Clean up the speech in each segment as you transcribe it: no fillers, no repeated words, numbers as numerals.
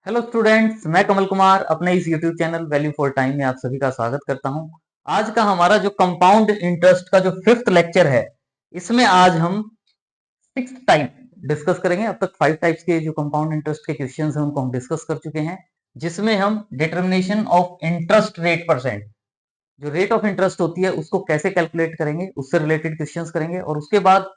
Hello students, मैं कमल कुमार अपने इस YouTube channel value for time में आप सभी का स्वागत करता हूं। आज का हमारा जो कंपाउंड इंटरेस्ट का जो 5th लेक्चर है, इसमें आज हम 6th टाइप डिस्कस करेंगे। अब तक 5 टाइप्स के जो कंपाउंड इंटरेस्ट के क्वेश्चंस हैं उनको हम डिस्कस कर चुके हैं, जिसमें हम determination of interest rate percent, जो रेट ऑफ इंटरेस्ट होती है उसको कैसे कैलकुलेट करेंगे, उससे रिलेटेड क्वेश्चंस करेंगे। और उसके बाद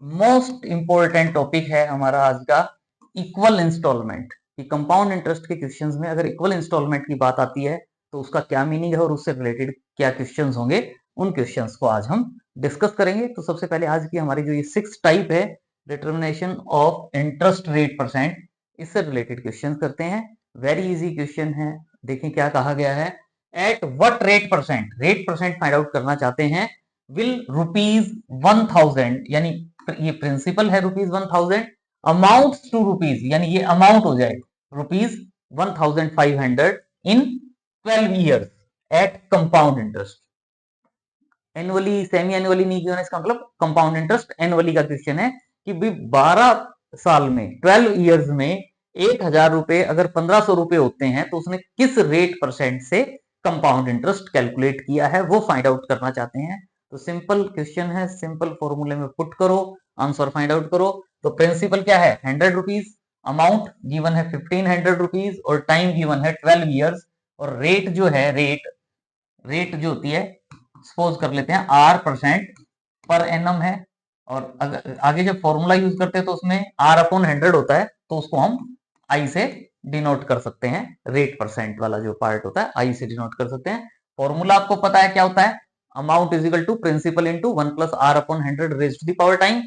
मोस्ट इंपॉर्टेंट टॉपिक है हमारा आज का इक्वल इंस्टॉलमेंट, कि कंपाउंड इंटरेस्ट के क्वेश्चंस में अगर इक्वल इंस्टॉलमेंट की बात आती है तो उसका क्या मीनिंग है और उससे रिलेटेड क्या क्वेश्चंस होंगे, उन क्वेश्चंस को आज हम डिस्कस करेंगे। तो सबसे पहले आज की हमारी जो ये 6 टाइप है, determination of interest rate percent, इससे रिलेटेड क्वेश्चंस करते हैं। वेरी इजी क्वेश्चन है, देखें क्या कहा गया है। At what rate percent, rate percent find out करना चाहते हैं, विल रुपीज 1000, यानी ये प्रिंसिपल है रुपीज 1000, अमाउंट टू रुपीज, यानी ये अमाउंट हो जाएगा rupees 1500 in 12 years at compound interest. Annually semi annually नहीं किया, इसका मतलब कंपाउंड इंटरेस्ट एनुअली का क्वेश्चन है कि भाई 12 साल में 12 ईयर्स में 1000 रुपए अगर 1500 रुपए होते हैं तो उसने किस रेट परसेंट से कंपाउंड इंटरेस्ट कैलकुलेट किया है, वो फाइंड आउट करना चाहते हैं। तो सिंपल क्वेश्चन है, सिंपल फॉर्मूले में पुट करो, आंसर फाइंड आउट करो। तो प्रिंसिपल क्या है, 100 रुपीज, अमाउंट गिवन है 1500 रुपीज और टाइम गिवन है 12 ईयर्स। और रेट जो है, रेट जो होती है, सपोज कर लेते हैं आर परसेंट पर एनम है। और अगर आगे जब फॉर्मूला यूज करते हैं तो उसमें आर अपॉन 100 होता है, तो उसको हम आई से डिनोट कर सकते हैं। रेट परसेंट वाला जो पार्ट होता है आई से डिनोट कर सकते हैं। फॉर्मूला आपको पता है क्या होता है, amount is equal to principal into 1 plus R upon 100 raise to the power time.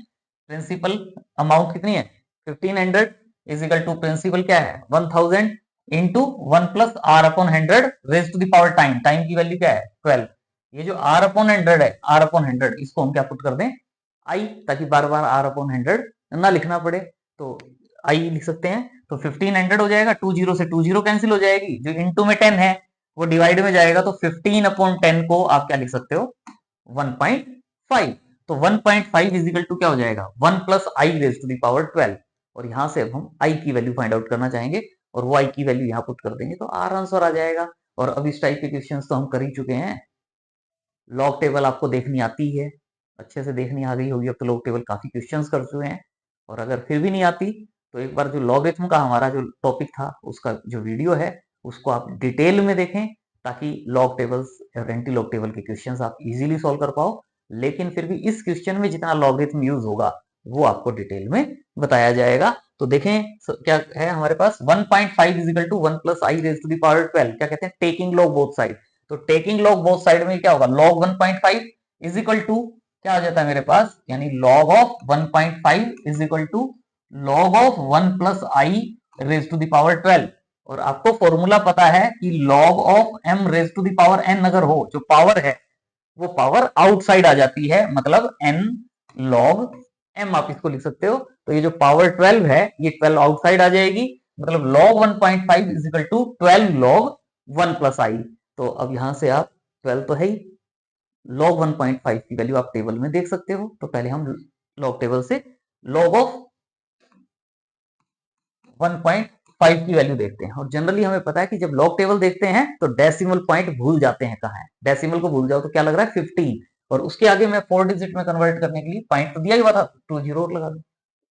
Principal amount कितनी है 1500 इज इक्वल टू प्रिंसिपल क्या है 1000 into 1 plus R upon 100 raise to the power time, time की वैल्यू क्या है 12। ये जो are upon 100 है, आर अपॉन 100 इसको हम क्या पुट कर दें आई, ताकि बार बार आर अपॉन 100 ना लिखना पड़े। तो आई लिख सकते हैं, तो 1500 हो जाएगा, 20 से 20 कैंसिल हो जाएगी, जो इंटू में 10 है वो डिवाइड में जाएगा, तो 15 अपॉन 10 को आप क्या लिख सकते हो 1.5। तो 1.5 इजिकल टू क्या हो जाएगा 1 plus I raise to the power 12। और यहां से अब हम आई की वैल्यू फाइंड आउट करना चाहेंगे और वो आई की वैल्यू यहां पुट कर देंगे तो आर आंसर आ जाएगा। और अब इस टाइप के क्वेश्चंस तो हम कर ही चुके हैं। लॉग टेबल आपको देखनी आती है, अच्छे से देखनी आ गई होगी, अब तो लॉग टेबल काफी क्वेश्चंस कर चुके हैं। और अगर फिर भी नहीं आती तो एक बार जो लॉगरिथम का हमारा जो टॉपिक था उसका जो वीडियो है उसको आप डिटेल में देखें, ताकि लॉग टेबल्स और एंटी लॉग टेबल के क्वेश्चंस आप इजीली सॉल्व कर पाओ। लेकिन फिर भी इस क्वेश्चन में जितना लॉगरिथम यूज होगा वो आपको डिटेल में बताया जाएगा। तो देखें क्या है हमारे पास 1.5 is equal to 1 plus I raise to the power 12, क्या कहते हैं टेकिंग लॉग बोथ साइड। तो टेकिंग लॉग बोथ साइड में क्या होगा लॉग 1.5 इज इक्वल टू क्या हो जाता है मेरे पास, यानी log of 1.5 is equal to log of 1 plus I raise to the power 12। और आपको फॉर्मूला पता है कि log of m raise to the power n अगर हो, जो पावर है वो पावर आउटसाइड आ जाती है, मतलब n log m आप इसको लिख सकते हो। तो ये जो पावर 12 है ये 12 आउटसाइड आ जाएगी, मतलब log 1.5 is equal to 12 log 1 plus i. तो अब यहां से आप 12 तो है ही, log 1.5 की वैल्यू आप टेबल में देख सकते हो। तो पहले हम log टेबल से log ऑफ 1.5 की वैल्यू देखते हैं। और जनरली हमें पता है कि जब लॉग टेबल देखते हैं तो डेसिमल पॉइंट भूल जाते हैं कहाँ है, डेसिमल को भूल जाओ तो क्या लग रहा है 15, और उसके आगे मैं 4 डिजिट में कन्वर्ट करने के लिए पॉइंट तो दिया ही हुआ था, 20 लगा दो।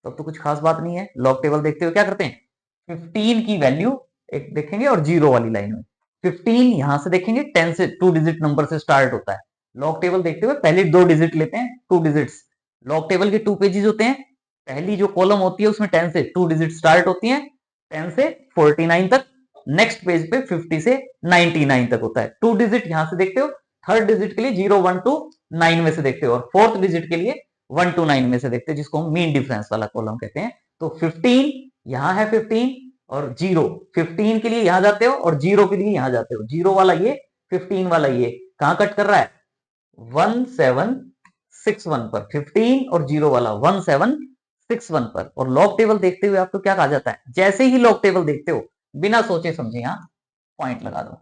तब तो कुछ खास बात नहीं है। लॉग टेबल देखते हुए क्या करते हैं 15 की वैल्यू एक देखेंगे और जीरो वाली लाइन में 15 यहां से देखेंगे, 10 से 2 डिजिट नंबर से स्टार्ट होता है। लॉग टेबल देखते हुए पहले 2 डिजिट लेते हैं, 2 डिजिट्स। लॉग टेबल के 2 पेजेस होते हैं, पहली जो कॉलम होती है उसमें 10 से 2 डिजिट स्टार्ट होती है, 10 से 49 तक। नेक्स्ट पेज पे 50 से 99 तक होता है। 2 डिजिट यहां से देखते हो, थर्ड डिजिट के लिए 0 1 टू 9 में से देखते हो, और फोर्थ डिजिट के लिए 1 टू 9 में से देखते हैं, जिसको हम मीन डिफरेंस वाला कॉलम कहते हैं। तो 15 यहां है 15 और 0, 15 के लिए यहां जाते हो और 0 के लिए यहां जाते हो, 0 वाला ये 15 वाला ये कहां कट कर रहा है 1761 पर, 15 और 0 वाला 1761 पर। और लॉग टेबल देखते हुए आपको क्या कहा जाता है, जैसे ही लॉग टेबल देखते हो बिना सोचे समझे यहां पॉइंट लगा दो,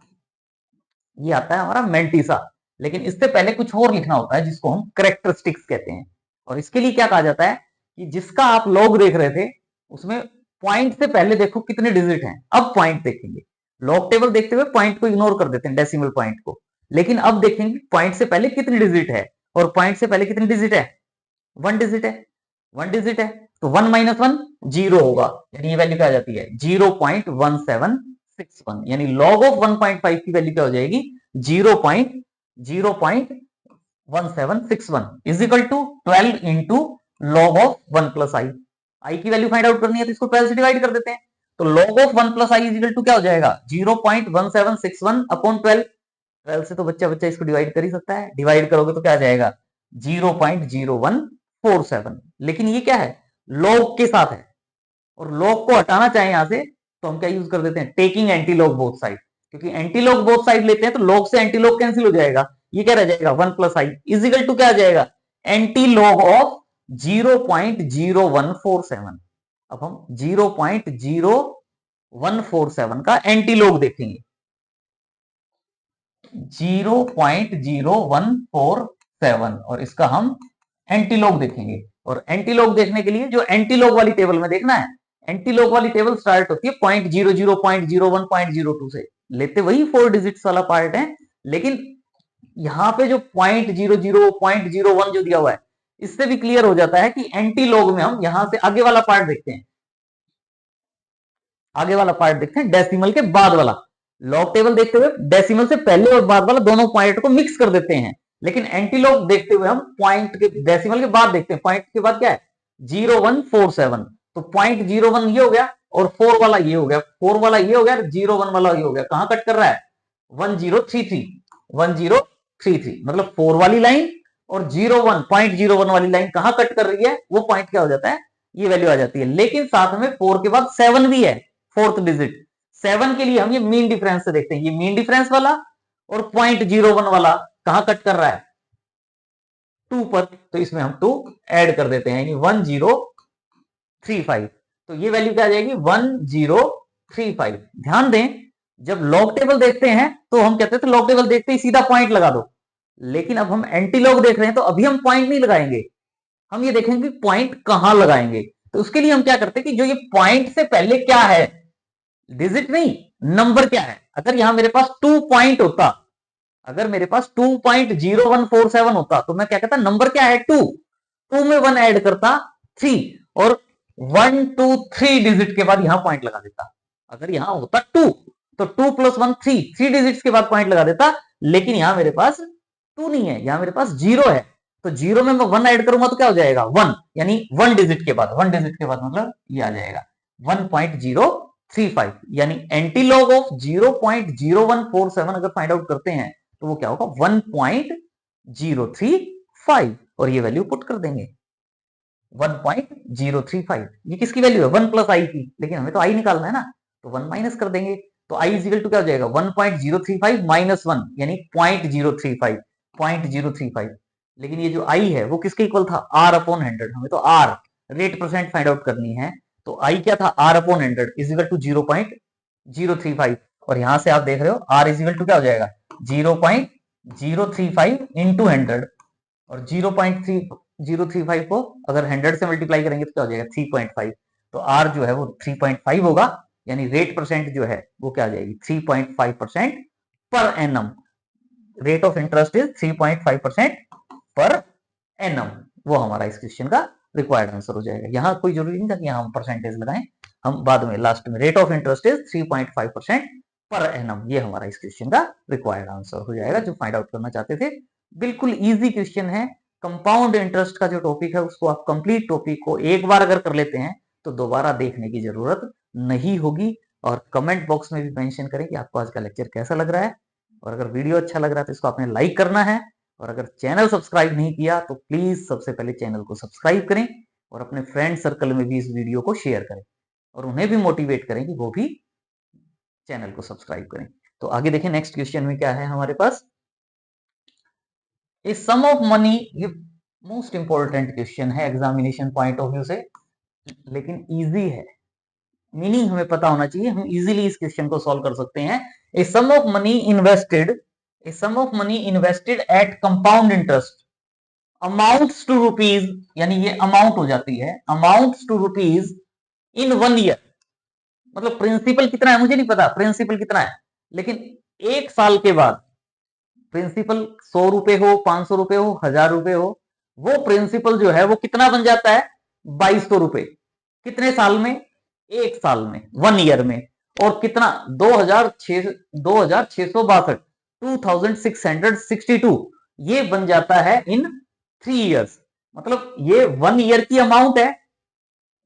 ये आता है हमारा मेंटिसा। लेकिन इससे पहले कुछ और लिखना होता है जिसको हम करेक्टरिस्टिक्स कहते हैं। और इसके लिए क्या कहा जाता है कि जिसका आप लॉग देख रहे थे उसमें पॉइंट से पहले देखो कितने डिजिट हैं, अब पॉइंट देखेंगे। लॉग टेबल देखते हुए पॉइंट को इग्नोर कर देते हैं, डेसिमल पॉइंट को, लेकिन अब देखेंगे पॉइंट से पहले कितनी डिजिट है, और पॉइंट से पहले कितनी डिजिट है, 1 डिजिट है, 1 डिजिट है, तो 1 माइनस 1 0 होगा, यानी ये वैल्यू क्या आ जाती है 0.1761, यानी log ऑफ 1.5 की वैल्यू क्या हो जाएगी 0.1761 is equal to 12 into log of 1 plus i. I की वैल्यू फाइंड आउट करनी है तो इसको 12 से डिवाइड कर देते हैं, तो log of 1 plus I is equal to क्या हो जाएगा 0.1761 अपॉन 12। 12 से तो बच्चा बच्चा इसको डिवाइड कर ही सकता है, डिवाइड करोगे तो क्या आ जाएगा 0.0147, लेकिन ये क्या है लॉग के साथ है, और लॉग को हटाना चाहे यहां से तो हम क्या यूज कर देते हैं taking anti log both side, क्योंकि एंटी लॉग बोथ साइड लेते हैं तो लॉग से एंटी लॉग कैंसिल हो जाएगा, ये क्या रह जाएगा 1 plus I is equal to क्या आ जाएगा एंटी लॉग ऑफ 0.0147। अब हम 0.0147 का एंटी लॉग देखेंगे, 0.0147 और इसका हम एंटीलॉग देखेंगे। और एंटीलॉग देखने के लिए जो एंटीलॉग वाली टेबल में देखना है, एंटीलॉग वाली टेबल स्टार्ट होती है 0.00, 0.01, 0.02 से, लेते वही 4 डिजिट्स वाला पार्ट है, लेकिन यहां पे जो 0.00, 0.01 जो दिया हुआ है इससे भी क्लियर हो जाता है कि एंटीलॉग में हम यहां से आगे वाला पार्ट देखते हैं, आगे वाला पार्ट देखते हैं डेसिमल के बाद वाला। लॉग टेबल देखते हुए डेसिमल से पहले और बाद वाला दोनों पॉइंट को मिक्स कर देते हैं, लेकिन एंटीलॉग देखते हुए हम पॉइंट के डेसिमल के बाद देखते हैं, पॉइंट के बाद क्या है 0147, तो 0.01 ये हो गया और 4 वाला ये हो गया, 4 वाला ये हो गया, 01 वाला ये हो गया, कहां कट कर रहा है 1033, 1033, मतलब 4 वाली लाइन और 0.01 वाली लाइन कहां कट कर रही है, वो पॉइंट क्या हो जाता है ये वैल्यू आ जाती है। लेकिन साथ में 4 के बाद 7 भी है, फोर्थ डिजिट 7 के लिए हम ये मीन डिफरेंस से देखते हैं, ये मीन डिफरेंस वाला और 0.01 वाला कहां कट कर रहा है 2 पर, तो इसमें हम 2 ऐड कर देते हैं, यानी 1035, तो ये वैल्यू क्या आ जाएगी 1035। ध्यान दें जब लॉग टेबल देखते हैं तो हम कहते थे लॉग टेबल देखते ही सीधा पॉइंट लगा दो, लेकिन अब हम एंटी लॉग देख रहे हैं तो अभी हम पॉइंट नहीं लगाएंगे, हम ये देखेंगे कि पॉइंट कहां लगाएंगे। तो उसके लिए हम क्या करते हैं कि जो ये पॉइंट से पहले क्या है, डिजिट नहीं नंबर क्या है, अगर यहां मेरे पास 2 पॉइंट होता, अगर मेरे पास 2.0147 होता तो मैं क्या कहता नंबर क्या है 2, 2 में 1 ऐड करता 3 और 1 2 3 डिजिट के बाद यहां पॉइंट लगा देता। अगर यहां होता 2 तो 2 प्लस 1 3 डिजिट्स के बाद पॉइंट लगा देता, लेकिन यहां मेरे पास 2 नहीं है, यहां मेरे पास 0 है, तो 0 में मैं 1 ऐड करूंगा तो क्या हो जाएगा 1, यानी 1 डिजिट के बाद, 1 डिजिट के बाद मतलब ये आ जाएगा 1.035, यानी एंटीलॉग ऑफ 0.0147 अगर फाइंड आउट करते हैं तो वो क्या होगा 1.035, और ये वैल्यू पुट कर देंगे 1.035। ये किसकी वैल्यू है 1 प्लस आई की, लेकिन हमें तो आई निकालना है ना, तो 1 माइनस कर देंगे, तो आई इज इक्वल टू क्या हो जाएगा 1.035 माइनस 1, यानी 0.035, लेकिन ये जो आई है वो किसके इक्वल था आर अपॉन 100, हमें तो R rate percent find out करनी है, तो आई क्या था R upon 100 is equal to 0.035, और यहां से आप देख रहे हो आर इज इक्वल टू क्या हो जाएगा 0.035 इंटू 100, और 0.035 को अगर 100 से मल्टीप्लाई करेंगे तो क्या हो जाएगा 3.5, तो आर जो है वो 3.5 होगा, यानी रेट परसेंट जो है वो क्या आ जाएगी 3.5% per annum, rate of interest is 3.5% per annum, वो हमारा इस क्वेश्चन का रिक्वायर्ड आंसर हो जाएगा। यहां कोई जरूरी नहीं था कि हम परसेंटेज लगाएं, हम बाद में लास्ट में rate of interest is 3.5% per annum, ये हमारा इस क्वेश्चन का रिक्वायर्ड आंसर हो जाएगा जो फाइंड आउट करना चाहते थे। बिल्कुल इजी क्वेश्चन है, कंपाउंड इंटरेस्ट का जो टॉपिक है उसको आप कंप्लीट टॉपिक को एक बार अगर कर लेते हैं तो दोबारा देखने की जरूरत नहीं होगी। और कमेंट बॉक्स में भी मेंशन करें कि आपको आज का लेक्चर कैसा लग रहा है, और अगर वीडियो अच्छा लग रहा है तो इसको आपने लाइक करना है, और अगर चैनल सब्सक्राइब नहीं किया तो प्लीज सबसे पहले चैनल को सब्सक्राइब करें और अपने फ्रेंड सर्कल में भी इस वीडियो को शेयर करें और उन्हें भी मोटिवेट करें कि वो भी चैनल को सब्सक्राइब करें। तो आगे देखें नेक्स्ट क्वेश्चन में क्या है हमारे पास, ए सम ऑफ मनी, ये मोस्ट इंपॉर्टेंट क्वेश्चन है एग्जामिनेशन पॉइंट ऑफ व्यू से, लेकिन इजी है, मीनिंग हमें पता होना चाहिए, हम इजीली इस क्वेश्चन को सॉल्व कर सकते हैं। A sum of money invested, a sum of money invested at compound interest amounts to rupees, यानी ये अमाउंट हो जाती है amounts to rupees in 1 year, मतलब प्रिंसिपल कितना है मुझे नहीं पता, प्रिंसिपल कितना है, लेकिन 1 साल के बाद प्रिंसिपल 100 रुपए हो, 500 रुपए हो, 1000 रुपए हो, वो प्रिंसिपल जो है वो कितना बन जाता है, 2200 रुपए। कितने साल में, 1 साल में, 1 ईयर में। और कितना, 2662, 2662 ये बन जाता है इन 3 ईयर्स। मतलब ये 1 ईयर की अमाउंट है,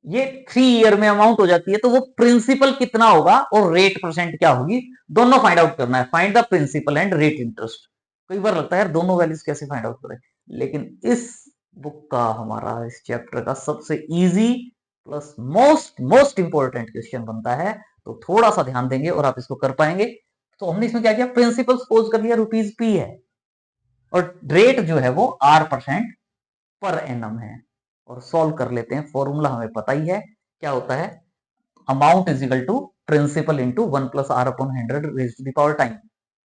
ये 3 ईयर में अमाउंट हो जाती है, तो वो प्रिंसिपल कितना होगा और रेट परसेंट क्या होगी, दोनों फाइंड आउट करना है। Find the principal and rate interest. कई बार लगता है यार दोनों वैल्यूज कैसे फाइंड आउट करें, लेकिन इस बुक का, हमारा इस चैप्टर का सबसे easy plus most most important question बनता है। तो थोड़ा सा ध्यान देंगे और आप इसको कर पाएंगे। तो हमने इसमें क्या किया, प्रिंसिपल सपोज कर लिया ₹P है, और रेट जो है वो R% पर एनम है। और सॉल्व कर लेते हैं, फॉर्मूला हमें पता ही है क्या होता है, amount is equal to principal into 1 plus R upon 100 raise to the power time.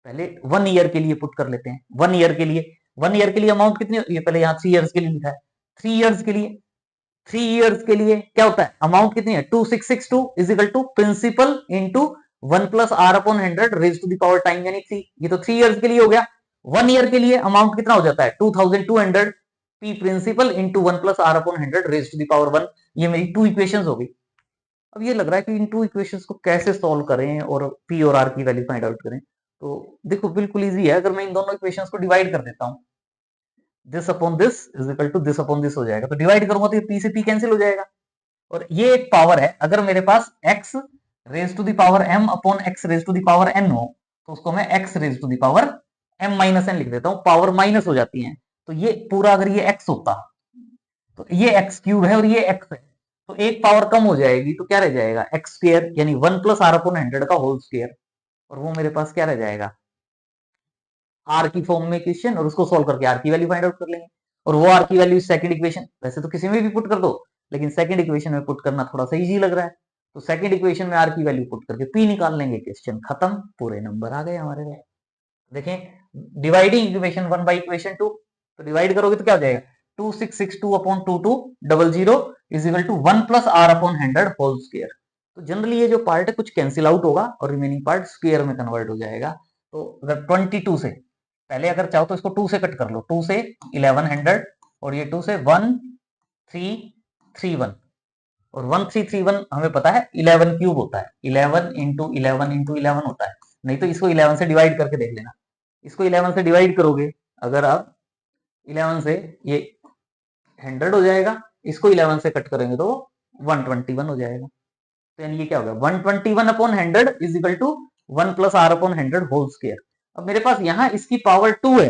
पहले 1 ईयर के लिए पुट कर लेते हैं, 1 ईयर के लिए, 1 ईयर के लिए अमाउंट कितनी, ये पहले यहाँ 3 ईयर्स के लिए लिखा है, 3 ईयर्स के लिए, 3 ईयर्स के लिए क्या होता है, अमाउंट कितनी है 2662 is equal to principal into 1 plus R upon 100 raise to the power time यानी 3। ये तो 3 ईयर्स के लिए हो गया। 1 ईयर के लिए अमाउंट कितना हो जाता है 2200 P principal into 1 plus R upon 100 raise to the power 1। ये मेरी 2 इक्वेशंस हो गई। अब ये लग रहा है कि इन 2 इक्वेशंस को कैसे सॉल्व करें और P और R की वैल्यू फाइंड आउट करें। तो देखो बिल्कुल इजी है, अगर मैं इन दोनों इक्वेशंस को डिवाइड कर देता हूं, this upon this is equal to this upon this हो जाएगा। तो डिवाइड करूंगा तो ये P से P कैंसिल हो जाएगा। और ये एक पावर है, अगर मेरे पास x raise to the power m upon x raise to the power n हो, तो उसको मैं x raise to the power m minus n लिख देता हूं, पावर माइनस हो जाती है। तो ये पूरा अगर ये x होता तो ये x क्यूब है और ये x है, तो एक पावर कम हो जाएगी, तो क्या रह जाएगा x स्क्वायर यानी 1 प्लस R अपॉन 100 का होल स्क्वायर। और वो मेरे पास क्या रह जाएगा, R की फॉर्म में इक्वेशन, और उसको सोल्व करके R की वैल्यू फाइंड आउट कर लेंगे। और वो R की वैल्यू सेकंड इक्वेशन, वैसे तो किसी में भी पुट कर दो, लेकिन सेकंड इक्वेशन में पुट करना थोड़ा सा इजी लग रहा है, तो सेकंड इक्वेशन में R की वैल्यू पुट करके P निकाल लेंगे, क्वेश्चन खत्म, पूरे नंबर आ गए हमारे पास। देखें डिवाइडिंग इक्वेशन 1 बाई इक्वेशन 2, तो डिवाइड करोगे तो क्या हो जाएगा 2662 upon 2200 is equal to 1 plus R upon 100 whole square. तो जनरली ये जो पार्ट है कुछ कैंसिल आउट होगा और रिमेनिंग पार्ट स्क्वायर में कन्वर्ट हो जाएगा। तो अगर 22 से, पहले अगर चाहो तो इसको 2 से कट कर लो, 2 से 1100 और ये 2 से 1331, और 1331 हमें पता है 11 क्यूब होता है, 11 इंटू 11 इंटू 11 होता है। नहीं तो इसको 11 से डिवाइड करके देख लेना, इसको 11 से डिवाइड करोगे अगर आप 11 से, ये 100 हो जाएगा, इसको 11 से कट करेंगे तो 121 हो जाएगा। तो यानी ये क्या होगा 121 upon 100 is equal to 1 plus R upon 100 whole square. अब मेरे पास यहाँ इसकी पावर 2 है,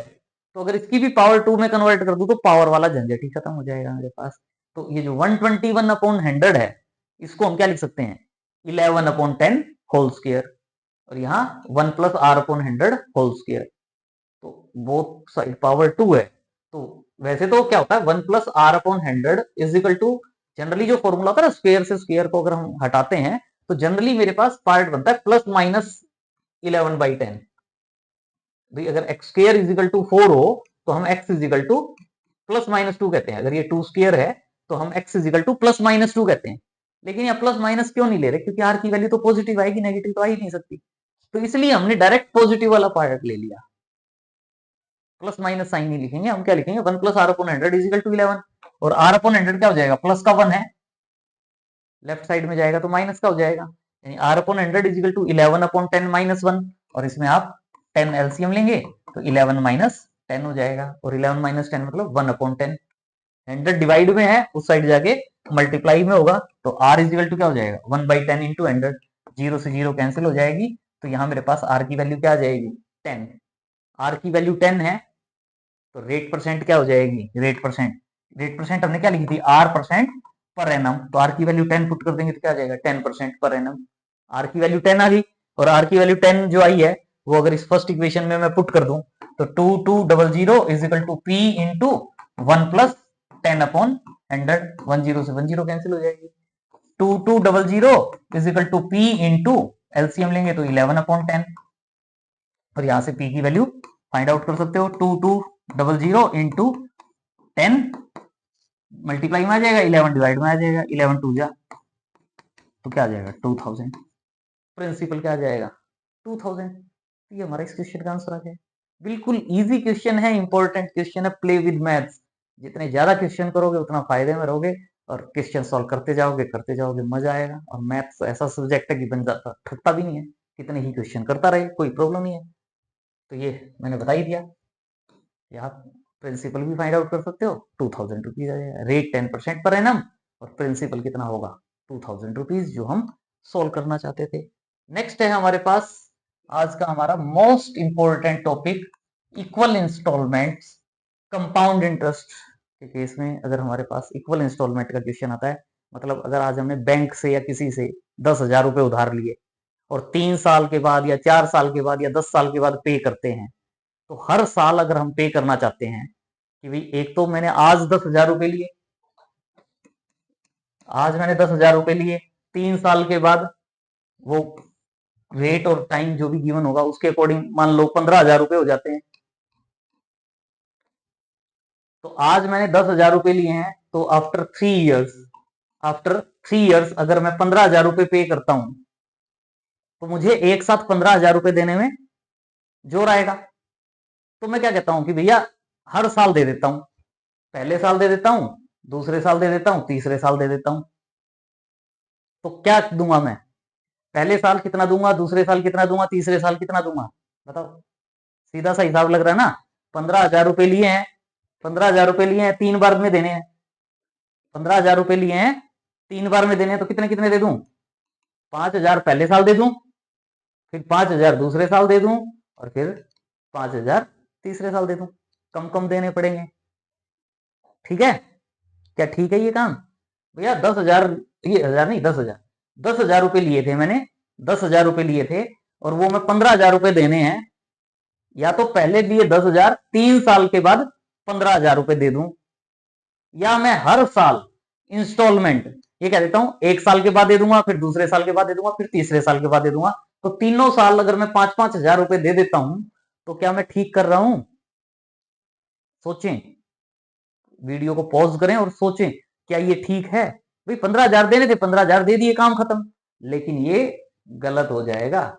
तो अगर इसकी भी पावर 2 में कन्वर्ट कर दूं तो पावर वाला झंझट ही खत्म हो जाएगा मेरे पास। तो ये जो 121 अपॉन 100 है, इसको हम क्या लिख सकते हैं 11 अपॉन 10 होल स्क्वायर, और यहाँ 1 plus R upon 100 whole square. तो बोथ साइड पावर 2 है, तो वैसे तो क्या होता है 1 plus R upon 100 is equal to, generally जो फॉर्मूला होता है ना स्क्वायर से स्क्वायर को अगर हम हटाते हैं, तो जनरली मेरे पास पार्ट बनता है प्लस माइनस 11/10। भाई अगर X square is equal to 4 हो तो हम X is equal to plus minus 2 कहते हैं, अगर ये 2 स्क्वायर है तो हम X is equal to plus minus 2 कहते हैं। लेकिन यहाँ प्लस माइनस क्यों नहीं ले रहे, क्योंकि आर की वैल्यू तो पॉजिटिव आएगी, नेगेटिव तो आ ही नहीं सकती, तो इसलिए हमने डायरेक्ट पॉजिटिव वाला पार्ट ले लिया, प्लस माइनस साइन नहीं लिखेंगे, हम क्या लिखेंगे 1 plus R upon 100 is equal to 11, और R अपॉन 100 क्या हो जाएगा, प्लस का 1 है, लेफ्ट साइड में जाएगा तो माइनस का हो जाएगा, यानी R upon 100 is equal to 11 upon 10 minus 1, और इसमें आप 10 एलसीएम लेंगे तो 11 माइनस 10 हो जाएगा, और 11 माइनस 10 मतलब 1 अपॉन 10। 100 डिवाइड में है, उस साइड जाके मल्टीप्लाई में होगा, तो R इज इक्वल टू क्या हो जाएगा 1/10 इंटू 100, जीरो से जीरो कैंसिल हो जाएगी, तो यहाँ मेरे पास R की वैल्यू क्या आ जाएगी 10। R की वैल्यू 10 है, तो रेट परसेंट क्या हो जाएगी, रेट परसेंट हमने क्या लिखी थी R% पर एनम, तो R की वैल्यू 10 पुट कर देंगे तो क्या आ जाएगा 10% पर एनम। R की वैल्यू 10 आ गई, और R की वैल्यू 10 जो आई है वो अगर इस फर्स्ट इक्वेशन में मैं पुट कर दूं तो 2200 is equal to P into 1 plus 10 upon 100, 10 से 10 कैंसिल हो जाएगी, 2200 is equal to P into LCM लेंगे तो 11 अपॉन 10, और यहां से P की वैल्यू फाइंड आउट कर सकते हो, 2200 इंटू 10 मल्टीप्लाई में आ जाएगा, 11 डिवाइड में आ जाएगा, 11 टू जा तो क्या आ जाएगा 2000, प्रिंसिपल क्या आ जाएगा 2000। ये हमारा इस क्वेश्चन का आंसर आ जाएगा। बिल्कुल इजी क्वेश्चन है, इंपॉर्टेंट क्वेश्चन है, प्ले विद मैथ्स। जितने ज्यादा क्वेश्चन करोगे उतना फायदे में रहोगे और क्वेश्चन सॉल्व करते जाओगे मजा आएगा। और मैथ्स ऐसा सब्जेक्ट है कि बन जाता थकता भी नहीं है, कितने ही क्वेश्चन करता रहे कोई प्रॉब्लम नहीं है। तो ये मैंने बता ही दिया। यहाँ प्रिंसिपल भी फाइंड आउट कर सकते हो, 2000 रुपीज आ जाएगा। रेट 10% पर एनम और प्रिंसिपल कितना होगा 2000 रुपीज, जो हम सोल्व करना चाहते थे। नेक्स्ट है हमारे पास आज का हमारा most important topic, equal installments compound interest के केस में। अगर हमारे पास इक्वल इंस्टॉलमेंट का क्वेश्चन आता है, मतलब अगर आज हमने बैंक से या किसी से 10,000 रुपए उधार लिए और 3 साल के बाद या 4 साल के बाद या 10 साल के बाद पे करते हैं, तो हर साल अगर हम पे करना चाहते हैं कि भाई एक तो मैंने आज 10,000 रुपए लिए, आज मैंने 10,000 रुपए लिए, 3 साल के बाद वो रेट और टाइम जो भी गिवन होगा उसके अकॉर्डिंग मान लो 15,000 रुपए हो जाते हैं। तो आज मैंने 10,000 रुपए लिए हैं, तो आफ्टर 3 इयर्स अगर मैं 15,000 रुपए पे करता हूं तो मुझे एक साथ 15,000 रुपए देने में जोर आएगा। तो मैं क्या कहता हूं कि भैया हर साल दे देता हूं, पहले साल दे देता हूं, दूसरे साल दे देता हूं, तीसरे साल दे देता हूं। तो क्या दूंगा मैं, पहले साल कितना दूंगा, दूसरे साल कितना दूंगा, तीसरे साल कितना दूंगा, बताओ। सीधा सा हिसाब लग रहा है ना। 15,000 रुपए लिए हैं, 15,000 रुपए लिए हैं, 3 बार में देने हैं। 15,000 रुपए लिए हैं, 3 बार में देने हैं, तो कितने कितने दे दूं, 5,000 पहले साल दे दूं, फिर 5,000 दूसरे साल दे दूं और फिर 5,000 तीसरे साल दे दूं। कम कम देने पड़ेंगे, ठीक है। क्या ठीक है ये काम भैया? 10,000, ये हजार नहीं 10,000, 10,000 रुपए लिए थे मैंने, 10,000 रुपए लिए थे और वो मैं 15,000 रुपए देने हैं। या तो पहले दिए 10,000, 3 साल के बाद 15,000 रुपए दे दूं, या मैं हर साल इंस्टॉलमेंट ये कह देता हूं, एक साल के बाद दे दूंगा, फिर दूसरे साल के बाद दे दूंगा, फिर तीसरे साल के बाद दे दूंगा। तो तीनों साल अगर मैं 5-5 हजार रुपए दे देता हूं तो क्या मैं ठीक कर रहा हूं? सोचें, वीडियो को पॉज करें और सोचें क्या ये ठीक है? भाई 15,000 देने थे, 15,000 दे दिए, काम खत्म। लेकिन ये गलत हो जाएगा।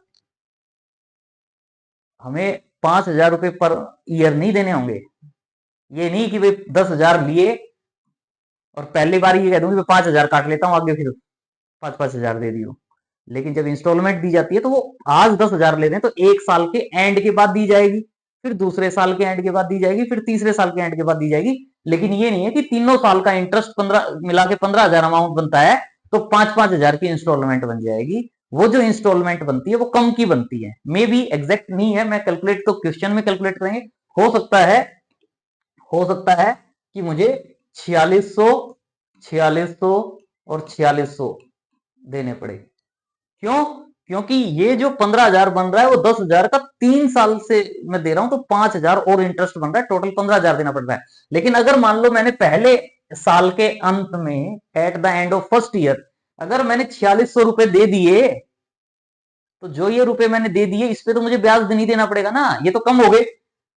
हमें 5,000 रुपए पर ईयर नहीं देने होंगे। ये नहीं कि भाई 10,000 लिए और पहली बार ये कह दूंगी 5,000 काट लेता हूं, आगे फिर 5-5 हजार दे दियो। लेकिन जब इंस्टॉलमेंट दी जाती है तो वो आज 10,000 ले रहे हैं तो एक साल के एंड के बाद दी जाएगी, फिर दूसरे साल के एंड के बाद दी जाएगी, फिर तीसरे साल के एंड के बाद दी जाएगी। लेकिन ये नहीं है कि तीनों साल का इंटरेस्ट 15 मिला के 15,000 अमाउंट बनता है तो 5-5 हजार की इंस्टॉलमेंट बन जाएगी। वो जो इंस्टॉलमेंट बनती है वो कम की बनती है, मे बी एग्जैक्ट नहीं है, मैं कैलकुलेट तो क्वेश्चन में कैलकुलेट करेंगे। हो सकता है, हो सकता है कि मुझे 4600, 4600 और 4600 देने पड़े। क्यों? क्योंकि ये जो 15,000 बन रहा है वो 10,000 का 3 साल से मैं दे रहा हूं, तो 5,000 और इंटरेस्ट बन रहा है, टोटल 15,000 देना पड़ रहा है। लेकिन अगर मान लो मैंने पहले साल के अंत में at the end of first year अगर मैंने 4600 रुपए दे दिए, तो जो ये रुपए मैंने दे दिए इस पे तो मुझे ब्याज नहीं देना पड़ेगा ना, ये तो कम हो गए।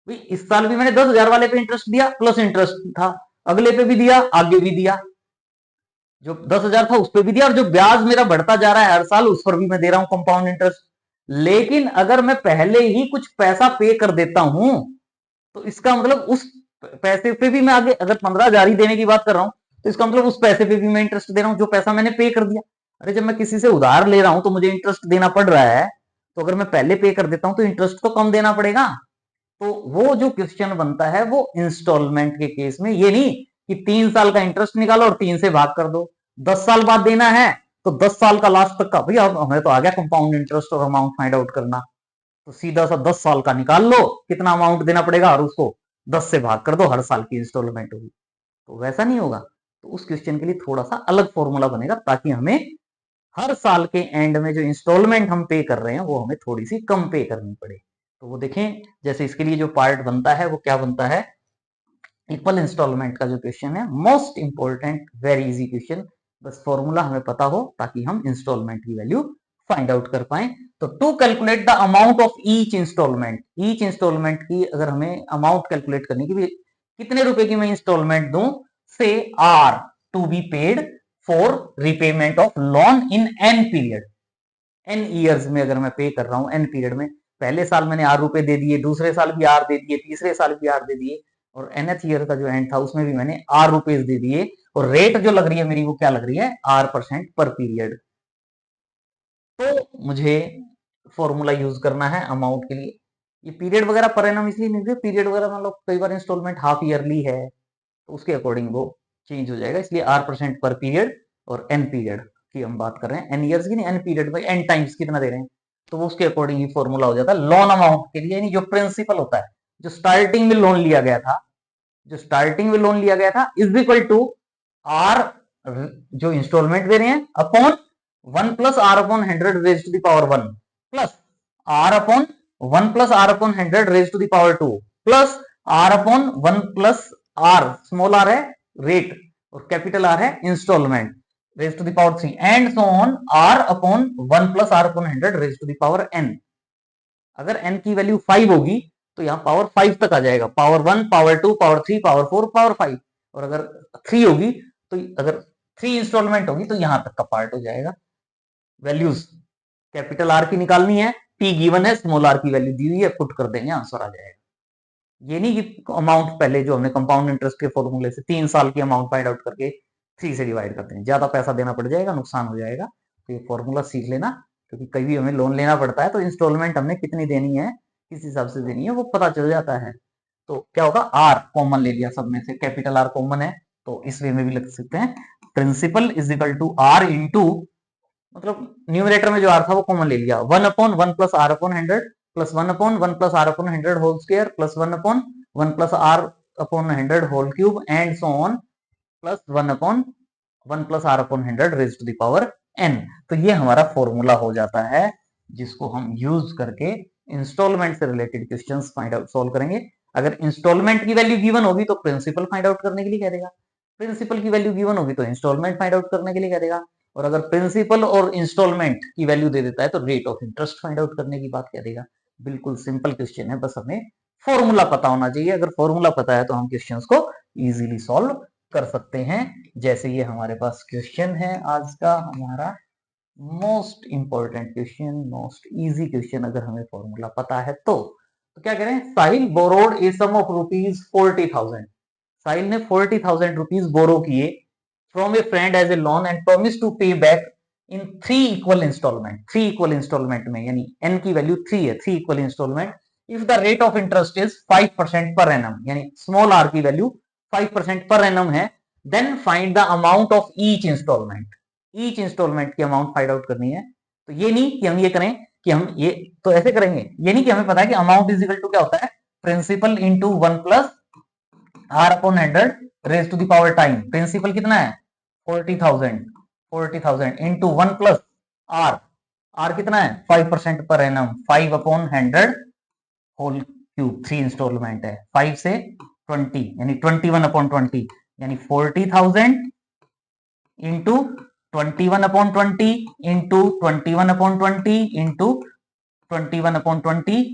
इस साल भी मैंने 10,000 वाले पे इंटरेस्ट दिया, प्लस इंटरेस्ट था, अगले पे भी दिया, आगे भी दिया, जो 10,000 था उस पर भी दिया, और जो ब्याज मेरा बढ़ता जा रहा है हर साल उस पर भी मैं दे रहा हूं कंपाउंड इंटरेस्ट। लेकिन अगर मैं पहले ही कुछ पैसा पे कर देता हूं तो इसका मतलब उस पैसे पे भी मैं आगे, अगर 15,000 ही देने की बात कर रहा हूं तो इसका मतलब उस पैसे पे भी मैं इंटरेस्ट दे रहा हूं जो पैसा मैंने पे कर दिया। अरे जब मैं किसी से उधार ले रहा हूं तो मुझे इंटरेस्ट देना पड़ रहा है, तो अगर मैं पहले पे कर देता हूं तो इंटरेस्ट तो कम देना पड़ेगा। तो वो जो क्वेश्चन बनता है वो इंस्टॉलमेंट के केस में, ये नहीं कि 3 साल का इंटरेस्ट निकालो और 3 से भाग कर दो। 10 साल बाद देना है तो 10 साल का लास्ट तक का, भैया हमें तो आ गया कंपाउंड इंटरेस्ट और अमाउंट फाइंड आउट करना, तो सीधा सा 10 साल का निकाल लो कितना अमाउंट देना पड़ेगा और उसको 10 से भाग कर दो, हर साल की इंस्टॉलमेंट होगी। तो वैसा नहीं होगा, तो उस क्वेश्चन के लिए थोड़ा सा अलग फॉर्मूला बनेगा ताकि हमें हर साल के एंड में जो इंस्टॉलमेंट हम पे कर रहे हैं वो हमें थोड़ी सी कम पे करनी पड़े। तो वो देखें, जैसे इसके लिए जो पार्ट बनता है वो क्या बनता है, इक्वल इंस्टॉलमेंट का जो क्वेश्चन है, most important very easy question, बस फॉर्मूला हमें पता हो ताकि हम इंस्टॉलमेंट की वैल्यू फाइंड आउट कर पाए। तो to calculate the amount of each installment, each installment की अगर हमें अमाउंट कैलकुलेट करनी कि कितने रुपए की मैं इंस्टॉलमेंट दूं, से are to be paid for repayment of loan in N period. N years में अगर मैं पे कर रहा हूँ, एन पीरियड में, पहले साल मैंने आर रुपए दे दिए, दूसरे साल भी आर दे दिए, तीसरे साल भी आर दे दिए, और एनएथ ईयर का जो एंड था उसमें भी मैंने आर रुपीज दे दिए, और रेट जो लग रही है मेरी वो क्या लग रही है, R% पर पीरियड। तो मुझे फॉर्मूला यूज करना है अमाउंट के लिए। ये पीरियड वगैरह पर एनम इसलिए नहीं दे, पीरियड वगैरह मतलब कई बार इंस्टॉलमेंट हाफ ईयरली है तो उसके अकॉर्डिंग वो चेंज हो जाएगा, इसलिए R% पर पीरियड और एन पीरियड की हम बात कर रहे हैं, एन ईयर्स की नहीं, एन पीरियड भाई एन टाइम्स कितना दे रहे हैं, तो वो उसके अकॉर्डिंग ही फॉर्मूला हो जाता है लोन अमाउंट के लिए, यानी जो प्रिंसिपल होता है, जो स्टार्टिंग में लोन लिया गया था, जो स्टार्टिंग में लोन लिया गया था इज इक्वल टू आर, जो इंस्टॉलमेंट दे रहे हैं, upon 1 plus R upon 100 raise to the power 1 plus R upon 1 plus R upon 100 raise to the power 2 plus R upon 1 plus R, small R है rate और capital R है installment, raise to the power 3 and so on R upon 1 plus R upon 100 raise to the power n। अगर n की value 5 होगी तो यहाँ power 5 तक आ जाएगा, power 1, power 2, power 3, power 4, power 5, और अगर 3 होगी तो, अगर 3 इंस्टॉलमेंट होगी तो यहां तक का पार्ट हो जाएगा। वैल्यूज कैपिटल आर की निकालनी है, पी गिवन है, स्मॉल आर की वैल्यू दी हुई है, पुट कर देंगे आंसर आ जाएगा। ये नहीं कि अमाउंट पहले जो हमने कंपाउंड इंटरेस्ट के फॉर्मूले से 3 साल की अमाउंट फाइंड आउट करके 3 से डिवाइड करते हैं, ज्यादा पैसा देना पड़ जाएगा, नुकसान हो जाएगा, तो ये फॉर्मूला सीख लेना, क्योंकि कभी हमें लोन लेना पड़ता है तो इंस्टॉलमेंट हमने कितनी देनी है, किस हिसाब से देनी है वो पता चल जाता है। तो क्या होगा, आर कॉमन ले लिया सब में से, कैपिटल आर कॉमन है तो इस वे में भी लिख सकते हैं, principal is equal to R into, मतलब न्यूमरेटर में जो आर था वो कॉमन ले लिया, 1 upon 1 plus R upon 100 plus 1 upon 1 plus R upon 100 whole square plus 1 upon 1 plus R upon 100 whole cube and so on plus 1 upon 1 plus R upon 100 raise to the power n। तो ये हमारा formula हो जाता है जिसको हम use करके instalment से related questions find out solve करेंगे। अगर इंस्टॉलमेंट की वैल्यू गिवन होगी तो प्रिंसिपल फाइंड आउट करने के लिए कह देगा, प्रिंसिपल की वैल्यू गिवन होगी तो इंस्टॉलमेंट फाइंड आउट करने के लिए कह देगा, और अगर प्रिंसिपल और इंस्टॉलमेंट की वैल्यू दे देता है तो rate of interest find out करने की बात कह देगा। बिल्कुल सिंपल क्वेश्चन है, बस हमें फॉर्मूला पता होना चाहिए, अगर फॉर्मूला पता है तो हम क्वेश्चंस को इजीली सॉल्व कर सकते हैं। जैसे ये हमारे पास क्वेश्चन है आज का हमारा most important question, most easy question, अगर हमें फॉर्मूला पता है तो क्या करें, Sahil borrowed a sum of rupees 40,000, Sahil ने 40,000 रुपीज बोरो किए from a friend as a loan and promise to pay back in 3 equal installment, 3 equal installment में, यानी n की वैल्यू 3 है, 3 equal installment, if the rate of interest is 5% per annum, यानी small r की value 5% per annum है, then find the amount of each installment, each installment की amount find out करनी है। तो ये नहीं कि हम ये करें कि हम ये तो ऐसे करेंगे, ये नहीं कि हमें पता है कि अमाउंट इज इक्वल टू क्या होता है, principal into 1 plus R upon 100 raise to the power time, principal कितना है 40,000 इंटू 1 प्लस आर, आर कितना है 5% per annum, 5 upon 100 whole cube, 3 installment है, 5 से 20 यानी 21 अपॉन 20, यानी 40,000 into 21 upon 20 into 21 upon 20 into 21 upon 20,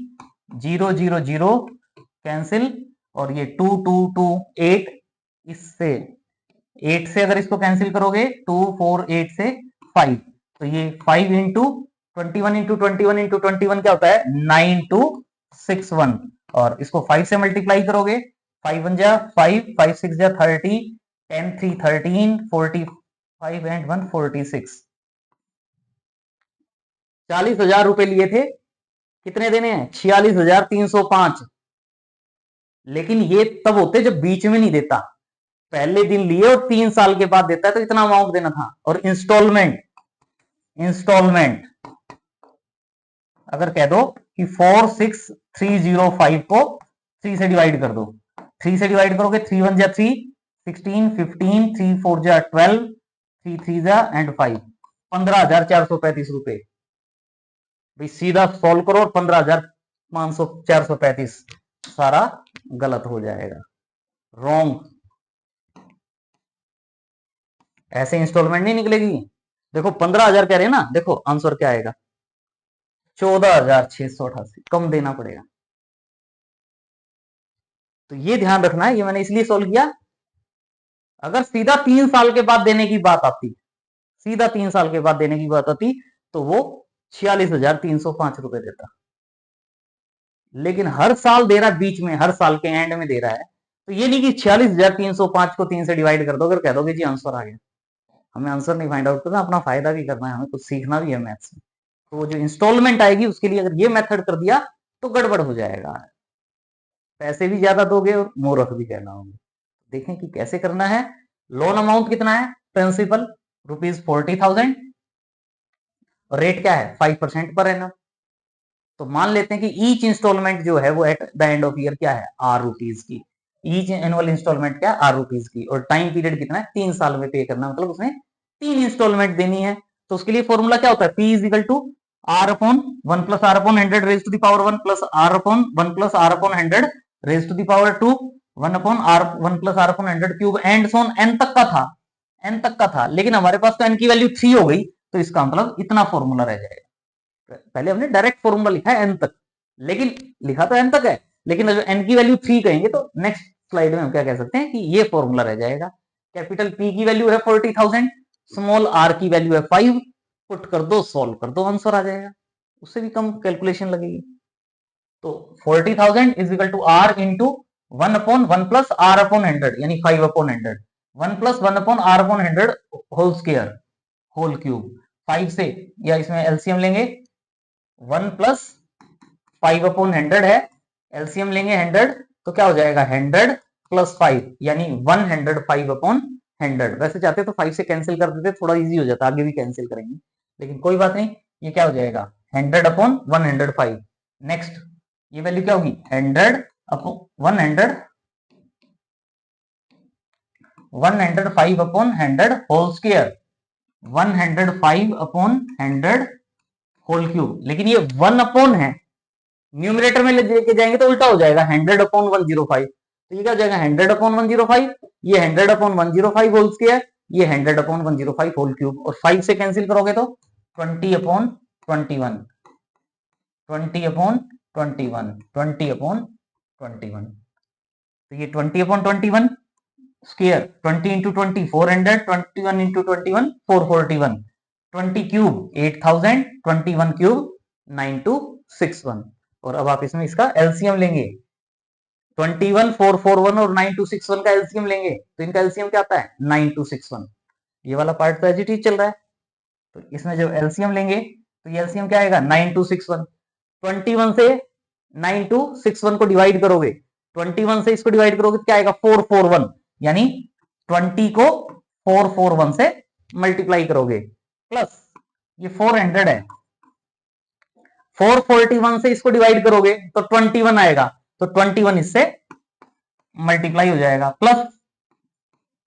0 0 0 cancel, और ये 2 2 2 8, इससे 8 से अगर इसको कैंसिल करोगे 2 4 8 से 5, तो ये 5 इंटू 21 इंटू 21 इंटू 21 क्या होता है 9261, और इसको 5 से मल्टीप्लाई करोगे, 5 1 जा 5, 5 6 जा 30, 10 3 13, 45 एंड 1 46, 40,000 रुपए लिए थे, कितने देने हैं 46,305, लेकिन ये तब होते जब बीच में नहीं देता, पहले दिन लिए और 3 साल के बाद देता है तो इतना अमाउंट देना था। और इंस्टॉलमेंट, इंस्टॉलमेंट अगर कह दो कि 46,305 को 3 से डिवाइड कर दो, 3 से डिवाइड करोगे 3 1 जा 3, 16 15, 3 4 जा 12, 3 3 जा एंड 5, 15,435 रुपए। भाई सीधा सॉल्व करो और 15,435 सारा गलत हो जाएगा, रॉन्ग, ऐसे इंस्टॉलमेंट नहीं निकलेगी। देखो 15,000 कह रहे हैं ना, देखो आंसर क्या आएगा 14,688, कम देना पड़ेगा। तो ये ध्यान रखना है, ये मैंने इसलिए सॉल्व किया, अगर सीधा 3 साल के बाद देने की बात आती, सीधा 3 साल के बाद देने की बात आती तो वो 46,305 रुपए देता, लेकिन हर साल दे रहा है, बीच में हर साल के एंड में दे रहा है। तो ये नहीं कि 46,305 को 3 से डिवाइड कर दोगे और कह दोगे जी आंसर आ गया। हमें आंसर नहीं फाइंड आउट करना, अपना फायदा भी करना है, हमें कुछ सीखना भी है मैथ्स में। तो वो जो इंस्टॉलमेंट आएगी उसके लिए अगर ये मेथड कर दिया तो गड़बड़ हो जाएगा, पैसे भी ज्यादा दोगे और मूर्ख भी कहना होगे। देखें कि कैसे करना है। लोन अमाउंट कितना है, प्रिंसिपल ₹40,000 और रेट क्या है 5% पर एनम। तो मान लेते हैं कि ईच इंस्टॉलमेंट जो है वो at the end of year क्या है ₹R की, ईच एनुअल इंस्टॉलमेंट क्या है ₹R की, और टाइम पीरियड कितना है 3 साल में पे करना, मतलब उसने 3 इंस्टॉलमेंट देनी है। तो उसके लिए फॉर्मूला क्या होता है, P is equal to R upon 1 plus R upon 100 raise to the power 1 plus R upon 1 plus R upon 100 raise to the power 2 1 upon R 1 plus R upon 100 cube and so on n तक का था, n तक का था, लेकिन हमारे पास तो n की वैल्यू 3 हो गई, तो इसका मतलब इतना फॉर्मूला रह जाएगा। पहले हमने डायरेक्ट फॉर्मूला लिखा है n तक, लेकिन लिखा तो n तक है, लेकिन अगर n की वैल्यू 3 कहेंगे तो नेक्स्ट स्लाइड में हम क्या कह सकते हैं कि ये फॉर्मूला रह जाएगा। कैपिटल P की वैल्यू है 40,000, स्मॉल r की वैल्यू है 5, पुट कर दो, सॉल्व कर दो, आंसर आ जाएगा, उससे भी कम कैलकुलेशन लगेगी। तो 40,000 is equal to r into 1 upon 1 plus r upon 100 यानी 5 upon 100, 1 plus 1 upon r upon 100 whole square whole cube, 5 से या इसमें एलसीएम लेंगे 1 प्लस 5 अपॉन 100 है, एलसीएम लेंगे 100 तो क्या हो जाएगा 100 प्लस 5 यानी 105 अपॉन 100। वैसे चाहते तो 5 से कैंसिल कर देते, थोड़ा इजी हो जाता, आगे भी कैंसिल करेंगे, लेकिन कोई बात नहीं, ये क्या हो जाएगा 100 अपॉन 105। नेक्स्ट ये वैल्यू क्या होगी 100 upon 105 upon 100 whole square, 105 upon 100 whole cube, लेकिन ये 1 अपॉन है, न्यूमरेटर में लेके जाएंगे तो उल्टा हो जाएगा 100 अपॉन 105। तो ये क्या हो जाएगा 100 अपॉन 105, ये 100 अपॉन 105 होल स्क्वायर, ये 100 अपॉन 105 होल क्यूब, और 5 से कैंसिल करोगे तो 20 अपॉन 21, 20 अपॉन 21, 20 अपॉन 21। तो ये 20 upon 21 square, 20 into 20 400, 21 into 21 441, 20 cube 8000, 21 cube 9261। और अब आप इसमें इसका एलसीएम लेंगे, 21441 और 9261 का एलसीएम लेंगे तो इनका एलसीएम क्या आता है 9261। ये वाला पार्ट तो एज इट इज चल रहा है, तो इसमें जब एलसीएम लेंगे तो ये एलसीएम क्या आएगा 9261। 21 से 9261 को डिवाइड करोगे, 21 से इसको डिवाइड करोगे तो क्या आएगा 441, यानी 20 को 441 से मल्टीप्लाई करोगे, प्लस ये 400 है, 441 से इसको डिवाइड करोगे तो 21 आएगा, तो 21 इससे मल्टीप्लाई हो जाएगा, प्लस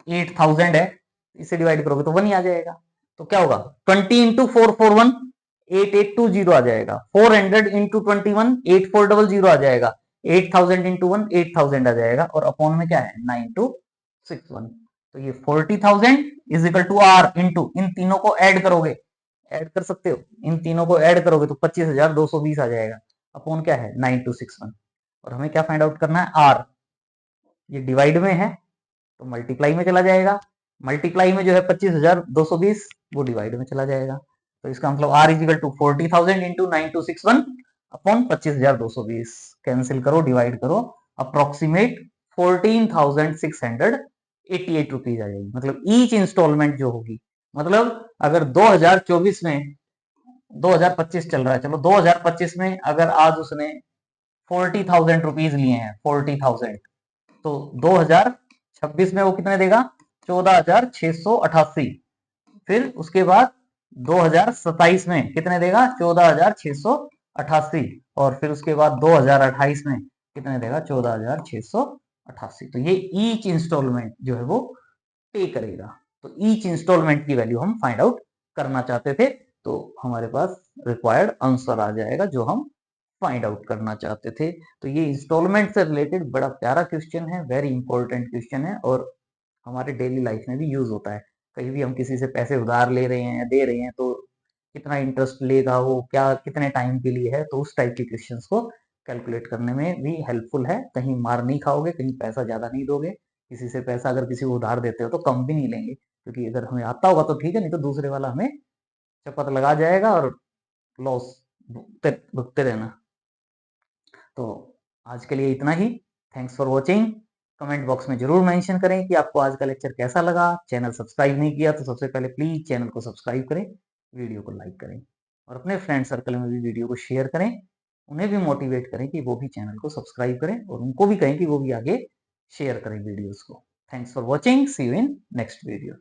8000 है, इसे डिवाइड करोगे तो 1 ही आ जाएगा। तो क्या होगा 20 इंटू 441 8820 आ जाएगा, 400 इंटू 21 8400 आ जाएगा, 8000 इंटू 1 8000 आ जाएगा, और अपॉन में क्या है 9261। तो ये 40,000 is equal to R into इन तीनों को ऐड करोगे, ऐड कर सकते हो, इन तीनों को ऐड करोगे तो 25,220 आ जाएगा, अपॉन क्या है 9261। और हमें क्या फाइंड आउट करना है आर, ये डिवाइड में है तो मल्टीप्लाई में चला जाएगा, मल्टीप्लाई में जो है 25,220 वो डिवाइड में चला जाएगा, तो इसका मतलब R is equal to 40,000 into 9261 upon 25,220, cancel करो डिवाइड करो, अप्रोक्सीमेट 14,688 रुपीज आ जाएगी। मतलब ईच इंस्टॉलमेंट जो होगी, मतलब अगर 2024 में 2025 चल रहा है, चलो 2025 में अगर आज उसने 40,000 रुपीज लिए हैं 40,000, तो 2026 में वो कितने देगा 14,688, फिर उसके बाद 2027 में कितने देगा 14,688, और फिर उसके बाद 2028 में कितने देगा 14,688। तो ये ईच इंस्टॉलमेंट जो है वो पे करेगा। तो ईच इंस्टॉलमेंट की वैल्यू हम फाइंड आउट करना चाहते थे, तो हमारे पास रिक्वायर्ड आंसर आ जाएगा जो हम फाइंड आउट करना चाहते थे। तो ये इंस्टॉलमेंट से रिलेटेड बड़ा प्यारा क्वेश्चन है, वेरी इंपॉर्टेंट क्वेश्चन है, और हमारे डेली लाइफ में भी यूज होता है। कहीं भी हम किसी से पैसे उधार ले रहे हैं या दे रहे हैं तो कितना इंटरेस्ट लेगा वो, क्या कितने टाइम के लिए है, तो उस टाइप के क्वेश्चंस को कैलकुलेट करने में भी हेल्पफुल है। कहीं मार नहीं खाओगे, कहीं पैसा ज्यादा नहीं दोगे, किसी से पैसा अगर किसी को उधार देते हो तो कम भी नहीं लेंगे, क्योंकि अगर हमें आता होगा तो ठीक है, नहीं तो दूसरे वाला हमें चपत लगा जाएगा और लॉस भुगते रहना। तो आज के लिए इतना ही। Thanks for watching. Comment box में जरूर मेंशन करें कि आपको आज का लेक्चर कैसा लगा। चैनल सब्सक्राइब नहीं किया तो सबसे पहले प्लीज चैनल को सब्सक्राइब करें, वीडियो को लाइक करें और अपने फ्रेंड सर्कल में भी वीडियो को शेयर करें। उन्हें भी मोटिवेट करें कि वो भी चैनल को सब्सक्राइब करें और उनको भी कहें कि वो भी आगे शेयर करें वीडियोस को। Thanks for watching. See you in next video.